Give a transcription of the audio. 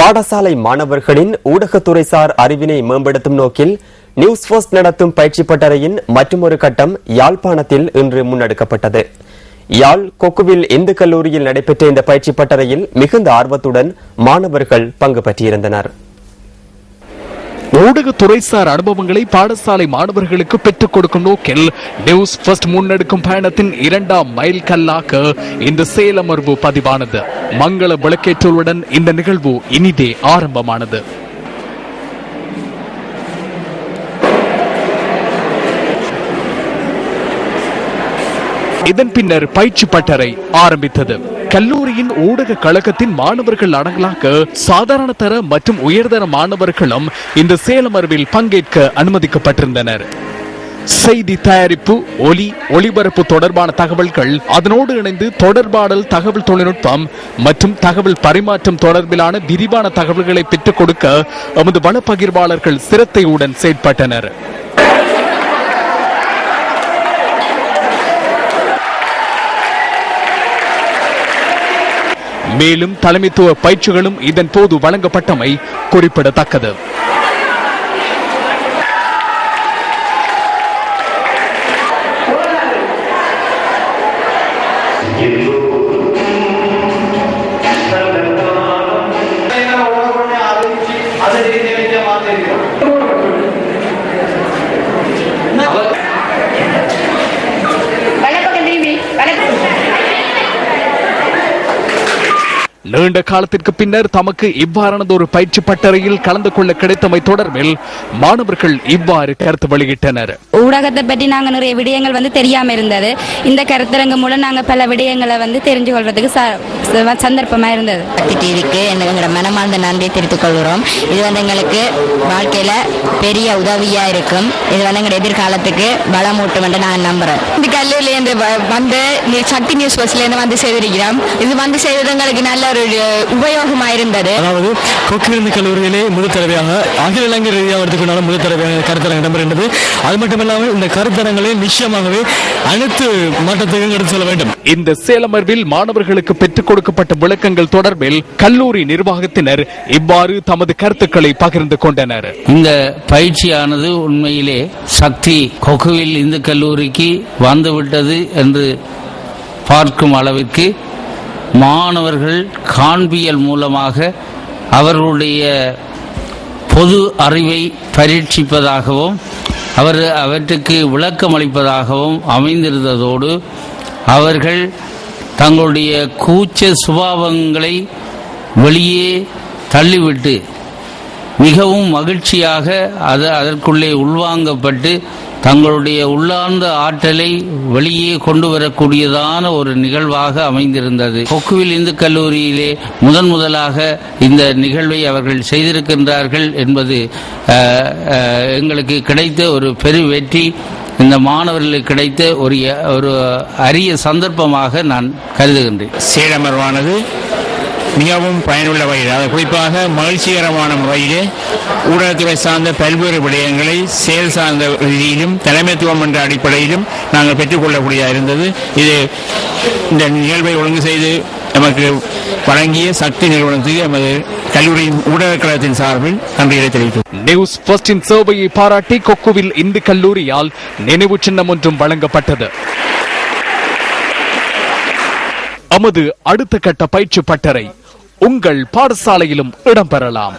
பாடசாலை மாணவர்களின் ஊடகத்துறைசார் அறிவினை மேம்படுத்தும் நோக்கில் நியூஸ் ஃபர்ஸ்ட் நடத்தும் பயிற்சி பட்டறையின் மற்றொரு கட்டம் யாழ்ப்பாணத்தில் இன்று முன்னெடுக்கப்பட்டது. யாழ் கொக்குவில் இந்து கல்லூரியில் நடைபெற்ற இந்த பயிற்சி பட்டறையில் மிகுந்த ஆர்வத்துடன் மாணவர்கள் பங்கு பற்றியிருந்தனர். ஊடகத்துறைசார் அனுபவங்களை பாடசாலை மாணவர்களுக்கு பெற்றுக் கொடுக்கும் நோக்கில் நியூஸ் ஃபர்ஸ்ட் முன்னெடுக்கும் பயணத்தின் 2ஆம் மைல் கல்லாக இந்த செயலமர்வு பதிவானது. மங்கள விளக்கேற்றலுடன் இந்த நிகழ்வு இனிதே ஆரம்பமானது. இதன் பின்னர் பயிற்சி பட்டறை ஆரம்பித்தது. கல்லூரியின் ஊடக கழகத்தின் மாணவர்கள் அடங்கலாக சாதாரண தர மற்றும் உயர்தர மாணவர்களும் இந்த செயலமர்வில் பங்கேற்க அனுமதிக்கப்பட்டிருந்தனர். செய்தி தயாரிப்பு, ஒளிபரப்பு தொடர்பான தகவல்கள், அதனோடு இணைந்து தொடர்பாடல், தகவல் தொழில்நுட்பம் மற்றும் தகவல் பரிமாற்றம் தொடர்பிலான விரிவான தகவல்களை பெற்றுக் கொடுக்க எமது வளப்பகிர்வாளர்கள் சிரத்தையுடன் செயற்பட்டனர். மேலும் தலைமைத்துவ பயிற்சிகளும் இதன் போது வழங்கப்பட்டமை குறிப்பிடத்தக்கது. நீண்ட காலத்திற்கு பின்னர் தமக்கு இவ்வாறானதொரு பயிற்சி பட்டறையில் கலந்து கொள்ள கிடைத்தமை தொடர்பில் மாணவர்கள் இவ்வாறு கருத்து வெளியிட்டனர். ஊடகத்தை பற்றி நாங்க நிறைய விடயங்கள் தெரியாம இருந்தது. இந்த கருத்தரங்கு மூலம் நாங்க பல விடயங்களை தெரிஞ்சு கொள்றதுக்கு சந்தர்ப்பமா இருந்தது. டிவிக்கு எங்களோட மனமார்ந்த நன்றியை தெரிவித்துக் கொள்கிறோம். இது எங்களுக்கு வாழ்க்கையில பெரிய உதவியா இருக்கும். இது எங்களோட எதிர்காலத்துக்கு பலமூட்டும் என்று நான் நம்புறேன். இந்த கல்லூரியிலிருந்து வந்து சக்தி நியூஸ் பஸ்ல இருந்து செய்திருக்கிறோம். இது செய்வது எங்களுக்கு நல்ல ஒரு உபயோகமா இருந்தது. அதாவது கொக்கிலிருந்து கல்லூரியிலே முதல் தடவையாக அகில இலங்கை ரீதியாக எடுத்துக்கொண்டாலும் முதல் தடவையாக கருத்தரங்கு இடம்பெறுகின்றது. அது மட்டுமில்லாமல் இந்த கருத்தரங்களை நிச்சயமாகவே அனைத்து மாற்றத்தையும் எடுத்து சொல்ல வேண்டும். இந்த செயலமர்வில் மாணவர்களுக்கு பெற்றுக் கொடுக்கப்பட்ட விளக்கங்கள் தொடர்பில் கல்லூரி நிர்வாகத்தினர் இவ்வாறு தமது கருத்துக்களை பகிர்ந்து கொண்டனர். இந்த பயிற்சியானது உண்மையிலே சக்தி கொக்குவில் இந்து கல்லூரிக்கு வந்துவிட்டது என்று பார்க்கும் அளவிற்கு மாணவர்கள் காண்பியல் மூலமாக அவர்களுடைய பொது அறிவை பரீட்சிப்பதாகவும் அவற்றுக்கு விளக்கம் அளிப்பதாகவும் அமைந்திருந்ததோடு அவர்கள் தங்களுடைய கூச்ச சுபாவங்களை வெளியே தள்ளிவிட்டு மிகவும் மகிழ்ச்சியாக அதற்குள்ளே உள்வாங்கப்பட்டு தங்களுடைய உள்ளார்ந்த ஆற்றலை வெளியே கொண்டு வரக்கூடியதான ஒரு நிகழ்வாக அமைந்திருந்தது. கொக்குவில் இந்து கல்லூரியிலே முதலாக இந்த நிகழ்வை அவர்கள் செய்திருக்கின்றார்கள் என்பது எங்களுக்கு கிடைத்த ஒரு பெரு வெற்றி. இந்த மாணவர்களுக்கு கிடைத்த ஒரு அரிய சந்தர்ப்பமாக நான் கருதுகின்றேன். சேலமர்வானது மிகவும் பயனுள்ள வகையில், அது குறிப்பாக மகிழ்ச்சிகரமான முறையிலே ஊடகத்துறை சார்ந்த பல்வேறு விடயங்களை செயல் சார்ந்த ரீதியிலும் தலைமைத்துவம் என்ற அடிப்படையிலும் நாங்கள் பெற்றுக்கொள்ளக்கூடியதாக இருந்தது. இது இந்த நிகழ்வை ஒழுங்கு செய்து நமக்கு வழங்கிய சக்தி நிறுவனத்துக்கு எமது கல்லூரியின் ஊடக கழகத்தின் சார்பில் நன்றியை தெரிவித்தோம். நியூஸ் ஃபர்ஸ்டின் சேவையை பாராட்டி கொக்குவில் இந்து கல்லூரியால் நினைவு சின்னம் ஒன்றும் வழங்கப்பட்டது. நமது அடுத்த கட்ட பயிற்சி பட்டறை உங்கள் பாடசாலையிலும் இடம்பெறலாம்.